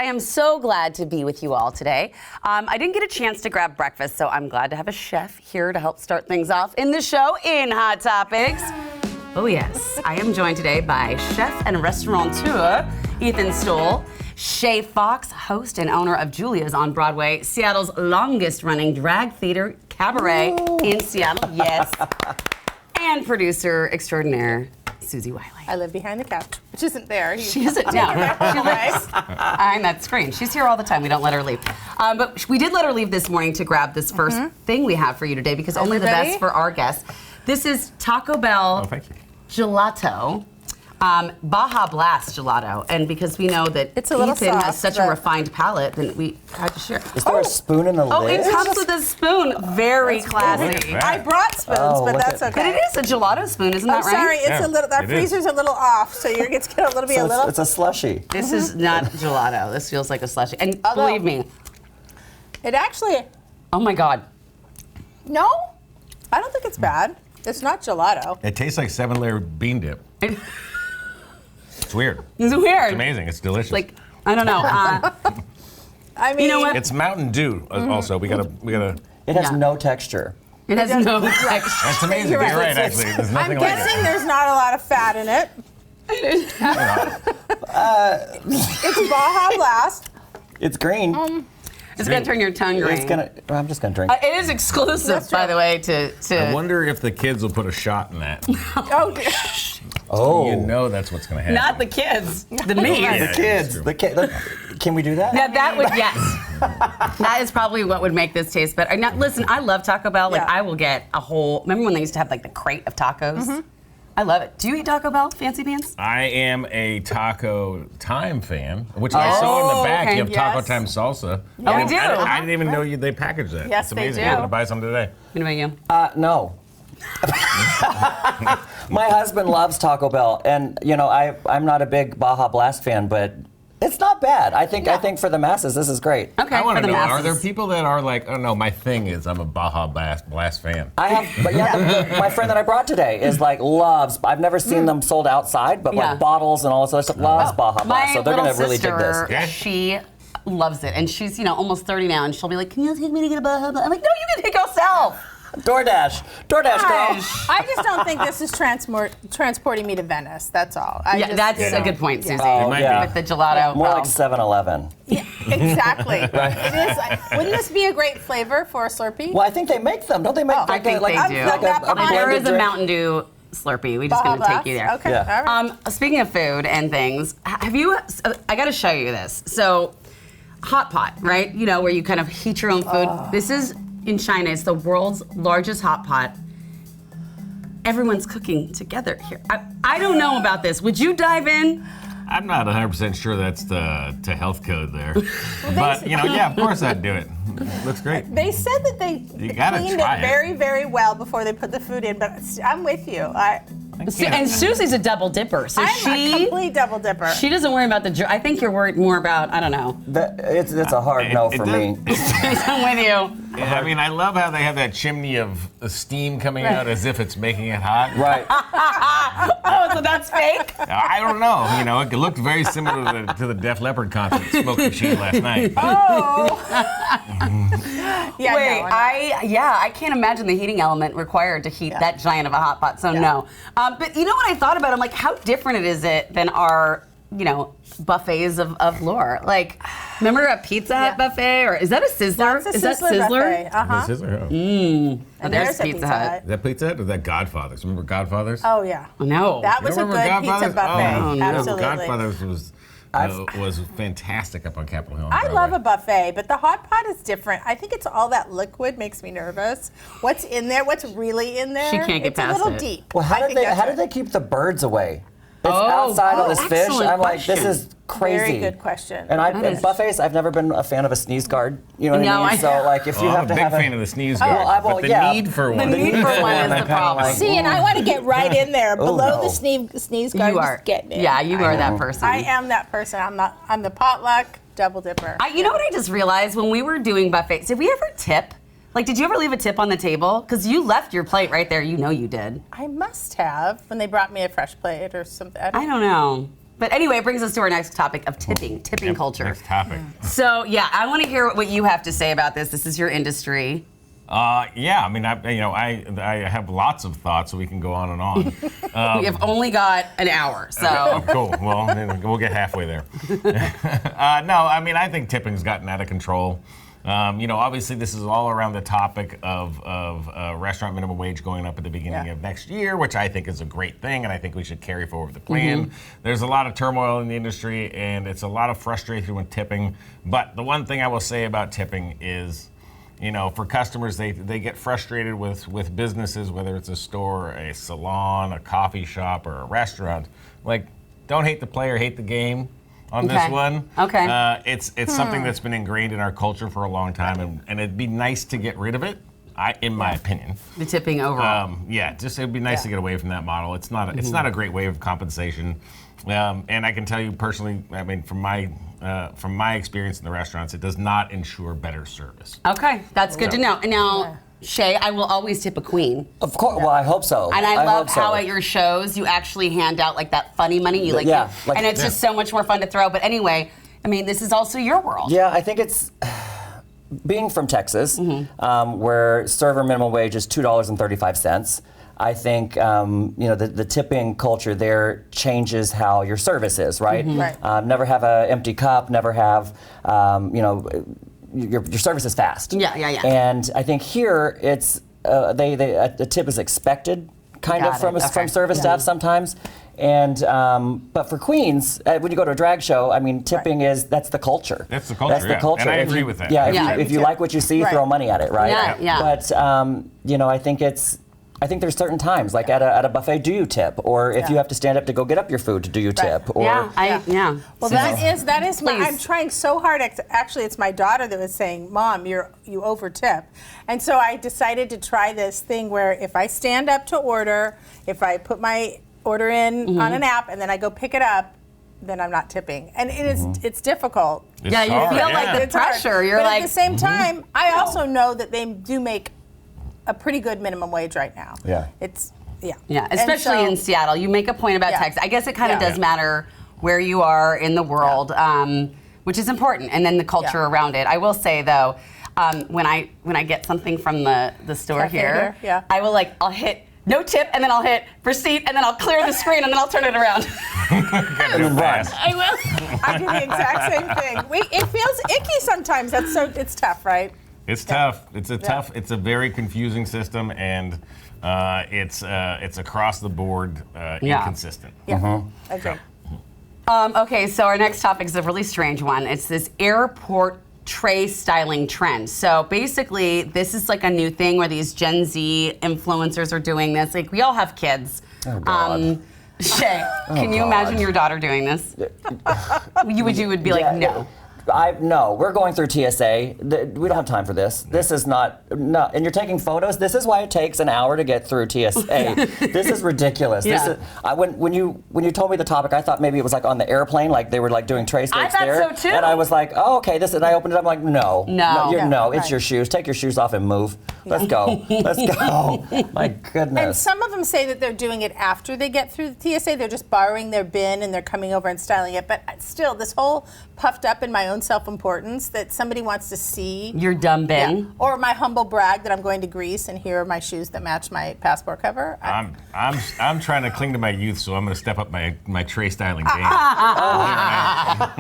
I am so glad to be with you all today. I didn't get a chance to grab breakfast, so I'm glad to have a chef here to help start things off in the show in Hot Topics. Oh yes, I am joined today by chef and restaurateur Ethan Stowell, Shay Fox, host and owner of Julia's on Broadway, Seattle's longest-running drag theater cabaret in Seattle, yes, and producer extraordinaire Suzie Wiley. I live behind the couch, which isn't there. She isn't, no. She lives behind that screen. She's here all the time. We don't let her leave. But we did let her leave this morning to grab this first thing we have for you today because only the best for our guests. This is Taco Bell gelato. Baja Blast gelato, and because we know that it's a little Ethan soft, has such a refined palate, then we had to share. Is there a spoon in the lid? Oh, it comes with a spoon. Very classy. I brought spoons, but that's okay. But it is a gelato spoon, isn't that right? I'm sorry, it's a little. That freezer's a little off, so you're gonna get a little bit. So it's a slushy. This is not gelato. This feels like a slushy. And believe me, it actually. Oh my God. No, I don't think it's bad. It's not gelato. It tastes like 7-layer bean dip. It's weird. It's weird. It's amazing. It's delicious. Like, I don't know. I mean, you know what? It's Mountain Dew. Also, we gotta. It has no texture. It has no texture. That's amazing. You're right. Actually, there's nothing I'm like guessing there's not a lot of fat in it. It's Baja Blast. It's green. It's gonna turn your tongue green. I'm just gonna drink. It is exclusive, by the way, to. I wonder if the kids will put a shot in that. Oh dear. Oh. You know that's what's gonna happen. Not the kids. The me. Yeah, The kids. Can we do that? Now that would, yes. That is probably what would make this taste better. Now, listen, I love Taco Bell. Like, I will get a whole, remember when they used to have like the crate of tacos? I love it. Do you eat Taco Bell, Fancy Pants? I am a Taco Time fan, which I saw in the back. okay. You have Taco Time salsa. Oh, we do. I didn't even know they packaged that. Yes, it's amazing. they do. I'm gonna buy some today. What about you? No. My husband loves Taco Bell, and you know I'm not a big Baja Blast fan, but it's not bad. I think for the masses this is great. Okay, I want for to the know: masses. are there people that are like, oh no, my thing is I'm a Baja Blast fan? I have, but my friend that I brought today is like loves. I've never seen them sold outside, but like bottles and all this other stuff. Loves Baja Blast, so they're gonna really dig this. My she loves it, and she's almost 30 now, and she'll be like, "Can you take me to get a Baja Blast?" I'm like, "No, you can take yourself." DoorDash, girl. I just don't think this is transporting me to Venice. That's all. That's a good point, Suzie. Oh, With the gelato. More like 7-Eleven. Yeah, exactly. It is. Wouldn't this be a great flavor for a Slurpee? Well, I think they make them. Don't they make? I think they do. There is a Mountain Dew Slurpee. We're just going to take you there. Okay. Yeah. All right. Speaking of food and things, have you? I got to show you this. So, hot pot, right? You know, where you kind of heat your own food. This is in China. It's the world's largest hot pot. Everyone's cooking together here. I don't know about this. Would you dive in? I'm not 100% sure that's to health code there. But, of course I'd do it. Looks great. They said that they cleaned it very, very well before they put the food in, but I'm with you. And Susie's a double dipper, so I'm a complete double dipper. She doesn't worry about the. I think you're worried more about. I don't know. It's a hard no for me. I'm with you. Yeah, I mean, I love how they have that chimney of steam coming out as if it's making it hot. Right. Oh, so that's fake? I don't know. It looked very similar to the Def Leppard concert Smoke Machine last night. Oh. Yeah, wait, I can't imagine the heating element required to heat that giant of a hot pot, so no. But you know what I thought about? I'm like, how different is it than our, buffets of lore? Like, remember a Pizza Hut buffet? Or is that a Sizzler? That's a Sizzler buffet. Sizzler, And there's Pizza Hut. Is that Pizza Hut or is that Godfather's? Remember Godfather's? Oh, yeah. No. That was a good pizza buffet. Oh, no. Absolutely. Godfather's was fantastic up on Capitol Hill. I love a buffet, but the hot pot is different. I think it's all that liquid makes me nervous. What's in there? What's really in there? She can't get past it. It's a little deep. Well, how did they keep the birds away? It's outside of this fish. I'm like, this is crazy. Very good question. And buffets, I've never been a fan of a sneeze guard. You know what I mean? So like, if you have to have I'm a big fan of the sneeze guard. But the need for one. The need for one is the problem. See, and I want to get right in there below the sneeze guard. You are. Just get me. Yeah, you are that person. I am that person. I'm the potluck double dipper. You know what I just realized when we were doing buffets? Did we ever tip? Like, did you ever leave a tip on the table? Because you left your plate right there. You know you did. I must have when they brought me a fresh plate or something. I don't know. But anyway, it brings us to our next topic of tipping culture. Next topic. So yeah, I want to hear what you have to say about this. This is your industry. Yeah, I mean, I have lots of thoughts, so we can go on and on. We have only got an hour, so. Okay, cool. Well, then we'll get halfway there. No, I mean, I think tipping's gotten out of control. Obviously, this is all around the topic of restaurant minimum wage going up at the beginning of next year, which I think is a great thing, and I think we should carry forward the plan. There's a lot of turmoil in the industry, and it's a lot of frustration with tipping. But the one thing I will say about tipping is, for customers, they get frustrated with businesses, whether it's a store, a salon, a coffee shop, or a restaurant. Like, don't hate the player, hate the game on this one. Okay. It's something that's been ingrained in our culture for a long time, and it'd be nice to get rid of it, in my opinion. The tipping overall. It'd be nice to get away from that model. It's not a great way of compensation. And I can tell you personally, I mean, from my experience in the restaurants, it does not ensure better service. Okay, that's good to know. Now, Shay, I will always tip a queen. Of course. Well, I hope so. And I love hope so. how at your shows you actually hand out like that funny money. You and it's just so much more fun to throw. But anyway, I mean, this is also your world. Yeah, I think it's being from Texas, where server minimum wage is $2.35. I think the tipping culture there changes how your service is, right? Right. Never have an empty cup. Never have your service is fast. Yeah. And I think here it's a tip is expected, kind of from service staff sometimes. And but for queens, when you go to a drag show, I mean, tipping that's the culture. That's the culture. That's the culture. And I agree with that. Yeah. If you like what you see, throw money at it, right? Yeah. But I think there's certain times, like at a buffet, do you tip? Or if you have to stand up to go get up your food, do you tip? Or Well, that is I'm trying so hard. Actually, it's my daughter that was saying, "Mom, you over tip," and so I decided to try this thing where if I stand up to order, if I put my order in on an app and then I go pick it up, then I'm not tipping, and it's difficult. You feel like the pressure. You're but like at the same time, I also know that they do make a pretty good minimum wage right now. Yeah. Yeah, especially in Seattle. You make a point about Texas. I guess it kind of does matter where you are in the world, which is important, and then the culture around it. I will say though, when I get something from the store here, I will I'll hit no tip, and then I'll hit receipt, and then I'll clear the screen, and then I'll turn it around. I will. I do the exact same thing. It feels icky sometimes. It's tough, right? It's tough. It's a very confusing system, and it's across the board inconsistent. Yeah, okay. Okay, so our next topic is a really strange one. It's this airport tray styling trend. So basically, this is like a new thing where these Gen Z influencers are doing this. Like, we all have kids. Oh, God. Shay, can you imagine your daughter doing this? You would be like, no. No, we're going through TSA. We don't have time for this. This is not. And you're taking photos. This is why it takes an hour to get through TSA. This is ridiculous. Yeah. When you told me the topic, I thought maybe it was like on the airplane, like they were like doing tray stakes there. I thought so too. And I was like, oh, okay. And I opened it up. I'm like, no, it's right. your shoes. Take your shoes off and move. Let's go. Let's go. My goodness. And some of them say that they're doing it after they get through the TSA. They're just borrowing their bin and they're coming over and styling it. But still, this whole puffed up in my own self-importance that somebody wants to see. Your dumb bin. Yeah. Or my humble brag that I'm going to Greece and here are my shoes that match my passport cover. I'm trying to cling to my youth, so I'm going to step up my tray styling game. I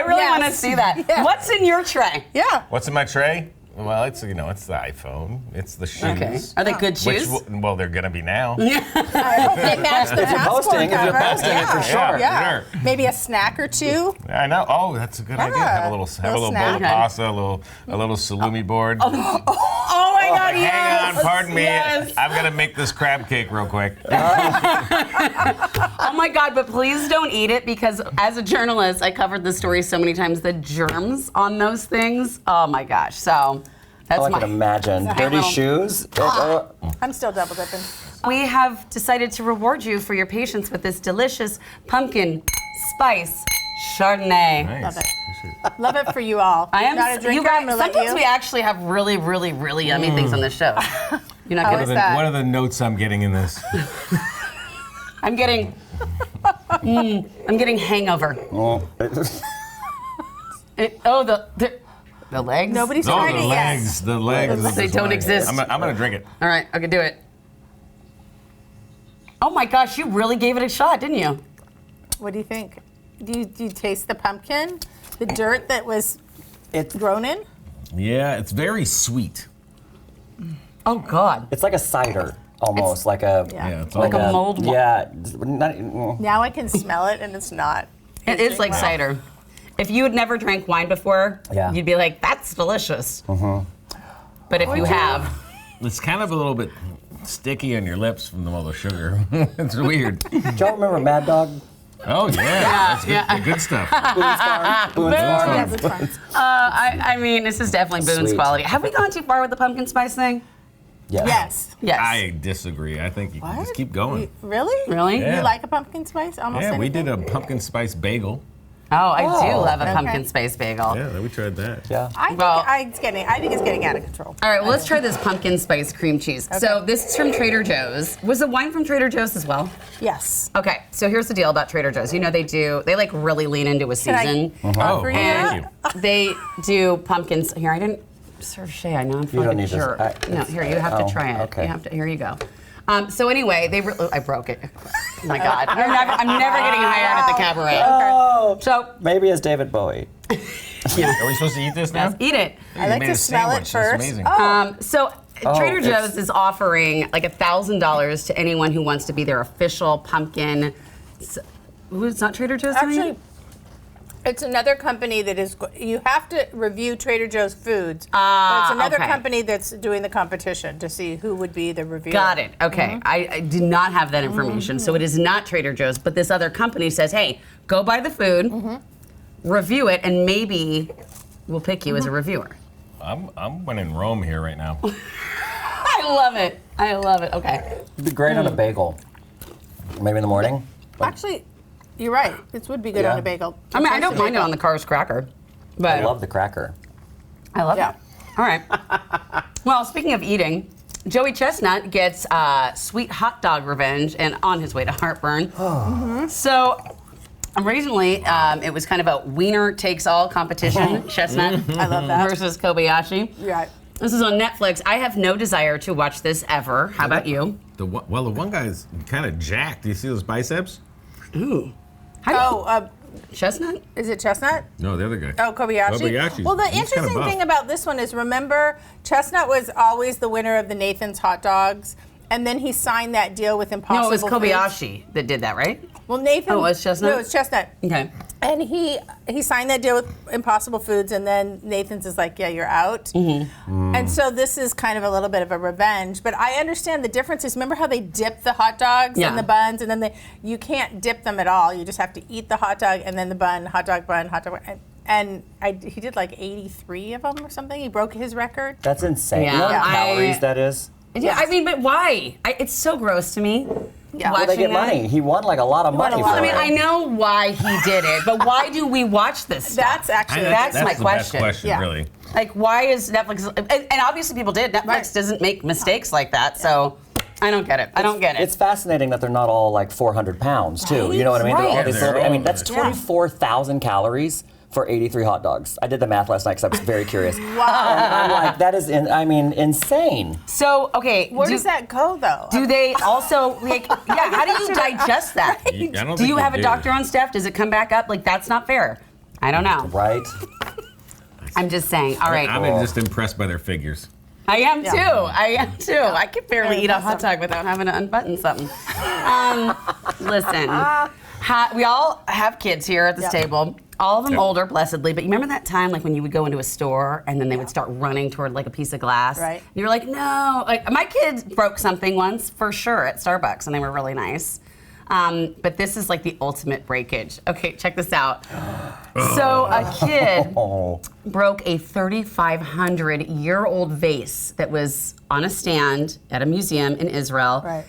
really want to see that. Yeah. What's in your tray? Yeah. What's in my tray? Well, it's the iPhone. It's the shoes. Okay. Are they good shoes? Well, they're gonna be now. I hope they match the passport cover. If you're posting it for sure. Yeah. Maybe a snack or two. I know. Oh, that's a good idea. Have a little bowl of pasta, a little salumi board. Oh my God! Yes. Hang on, pardon me. Yes. I'm gonna make this crab cake real quick. Oh my God! But please don't eat it because as a journalist, I covered the story so many times. The germs on those things. Oh my gosh! So. That's I can imagine. Dirty shoes. I'm still double dipping. We have decided to reward you for your patience with this delicious pumpkin spice Chardonnay. Nice. Love it. Love it for you all. I am. Not a drinker, You guys, I'm gonna let sometimes you. we actually have really, really, really yummy things on the show. You're not How gonna. is that? What are the notes I'm getting in this? I'm getting I'm getting hangover. Oh. The legs? Nobody's No, tried the it legs. yet. The legs. They don't exist. I'm gonna drink it. All right, I can do it. Oh my gosh, you really gave it a shot, didn't you? What do you think? Do you taste the pumpkin? The dirt that was It's grown in? Yeah, it's very sweet. Oh God. it's like a cider almost, like a Yeah. It's Like all- a mulled wine. Yeah, not, Now I can smell it, and it's not. It is like cider. If you had never drank wine before, Yeah. you'd be like, that's delicious. But if you have, It's kind of a little bit sticky on your lips from all the sugar. It's weird. Do y'all remember Mad Dog? Oh yeah, that's good, good stuff. Boone's Farm. Boone's Farm. Yes, it's fine. I mean, this is definitely Boone's Sweet. quality. Have we gone too far with the pumpkin spice thing? Yeah. Yes. Yes. I disagree. I think you can just keep going. Really? Really? Yeah. You like a pumpkin spice? Almost Yeah, we anything? did a pumpkin spice bagel. Oh, I do love a okay. pumpkin spice bagel. Yeah, we tried that. Yeah. I think it's getting out of control. All right, well, let's try this pumpkin spice cream cheese. So this is from Trader Joe's. Was the wine from Trader Joe's as well? Yes. Okay, so here's the deal about Trader Joe's. You know, they like really lean into a Can I season. offer you And that? they do pumpkins. Here, I didn't serve Shay. I know I'm don't like a need this. jerk. No, here, you have to try it. okay. You have to. Here you go. So anyway, I broke it. Oh my God, I'm never getting hired at the cabaret. Oh, So maybe as David Bowie. yeah, Are we supposed to eat this now? eat it. I like made to a smell it sandwich. first. That's amazing. So Trader it's- Joe's is offering like $1,000 to anyone who wants to be their official pumpkin. Who's not Trader Joe's? doing Actually, it? it's another company that is. You have to review Trader Joe's foods. Ah, but it's another okay. company that's doing the competition to see who would be the reviewer. Got it. Okay. I did not have that information. So it is not Trader Joe's, but this other company says, hey, go buy the food, review it, and maybe we'll pick you as a reviewer. I'm winning Rome here right now. I love it. I love it. Okay. It'd be great on a bagel. Maybe in the morning. Actually, you're right. This would be good Yeah. on a bagel. I mean, I don't Toasted mind it bagel. on the Cars cracker, but I love the cracker. I love Yeah. it. All right. Well, speaking of eating, Joey Chestnut gets sweet hot dog revenge and on his way to heartburn. So originally, it was kind of a winner takes all competition, Chestnut I love that. versus Kobayashi. Right. This is on Netflix. I have no desire to watch this ever. How about you? The one guy's kind of jacked. Do you see those biceps? Ooh. Chestnut? Is it Chestnut? No, the other guy. Oh, Kobayashi. Kobayashi's- Well, the he's kinda interesting buff. thing about this one is, remember, Chestnut was always the winner of the Nathan's hot dogs, and then he signed that deal with Impossible No, it was Foods. Kobayashi that did that, right? Well, Nathan. Oh, it was Chestnut? No, it was Chestnut. Okay. And he signed that deal with Impossible Foods, and then Nathan's is like, yeah, you're out. Mm-hmm. And so this is kind of a little bit of a revenge. But I understand the differences. Remember how they dip the hot dogs Yeah. and the buns, and then you can't dip them at all. You just have to eat the hot dog and then the bun, hot dog bun, hot dog bun. And he did like 83 of them or something. He broke his record. That's insane. Yeah. You know how many I- calories that is? Yeah, I mean, but why? It's so gross to me. Yeah. Well, they get watching that. money. He won like a lot of won money a lot for of I mean, it. I know why he did it, but why do we watch this stuff? That's actually That's my the question. best question, Yeah. really. Like, why is Netflix? And obviously, people did. Netflix Right. doesn't make mistakes like that, so I don't get it. I don't get it. It's fascinating that they're not all like 400 pounds too. You know what I mean? They're all Right. these Yeah, little- I mean, they're that's all- 24,000 calories for 83 hot dogs. I did the math last night because I was very curious. Wow. And I'm like, that is, insane. So, okay. Where does that go, though? Do they also, like, yeah, how do you digest that? I don't Do you think have they a doctor on staff? Does it come back up? Like, that's not fair. I don't know. Right? I'm just saying. All right. I'm just impressed by their figures. I am too. Yeah. I am too. I could barely eat a hot dog without having to unbutton something. Listen, we all have kids here at this table. All of them Yep. older, blessedly. But you remember that time, like when you would go into a store and then they would start running toward like a piece of glass. Right. You were like, no. Like my kids broke something once for sure at Starbucks, and they were really nice. But this is like the ultimate breakage. Okay, check this out. So a kid broke a 3,500-year-old vase that was on a stand at a museum in Israel. Right.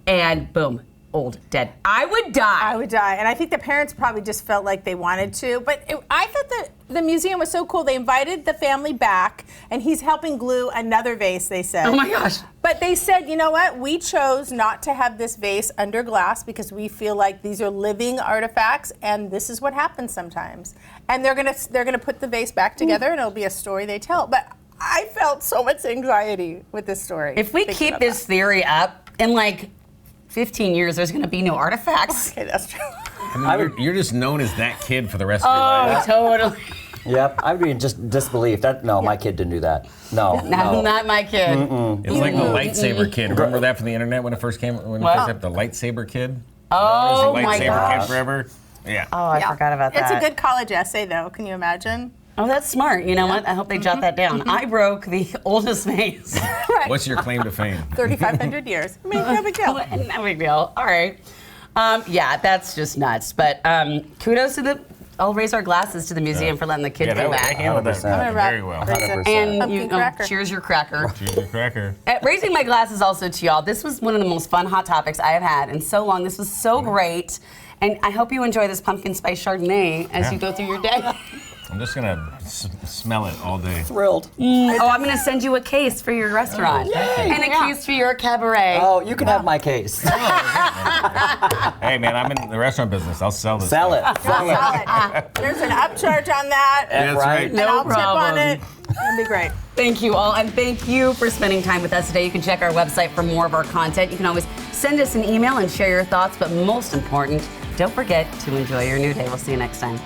And boom, old, dead. I would die. I would die. And I think the parents probably just felt like they wanted to. But I thought that the museum was so cool. They invited the family back, and he's helping glue another vase, they said. Oh my gosh. But they said, you know what? We chose not to have this vase under glass because we feel like these are living artifacts, and this is what happens sometimes. And they're gonna put the vase back together, and it'll be a story they tell. But I felt so much anxiety with this story. If we keep this theory up, in like 15 years, there's going to be no artifacts. Okay, that's true. I mean, you're just known as that kid for the rest of your life. Oh, totally. Yep, I would be in just disbelief. My kid didn't do that. No, Not my kid. It's like the lightsaber kid. Remember that from the internet when it first came? When it first happened, the lightsaber kid. Oh There was my a lightsaber gosh. kid forever. Yeah. Oh, I forgot about that. It's a good college essay, though. Can you imagine? Oh, that's smart. You know what? I hope they jot that down. I broke the oldest vase. Right. What's your claim to fame? 3,500 years. I mean, no big deal. No big deal. All right. Yeah, that's just nuts. But kudos to the. I'll raise our glasses to the museum for letting the kids come I back. handled that 100%. very well. 100%. And Pumpkin cracker. cheers your cracker. Cheers, your cracker. Raising my glasses also to y'all. This was one of the most fun hot topics I have had in so long. This was so great. And I hope you enjoy this pumpkin spice Chardonnay as you go through your day. I'm just gonna smell it all day. Thrilled. Oh, I'm going to send you a case for your restaurant. And a case for your cabaret. Oh, you can have my case. Hey man, I'm in the restaurant business. I'll sell this. Sell it. Sell it. Solid. There's an upcharge on that. That's right. And No I'll tip on problem. it. That'd be great. Thank you all, and thank you for spending time with us today. You can check our website for more of our content. You can always send us an email and share your thoughts, but most important, don't forget to enjoy your new day. We'll see you next time.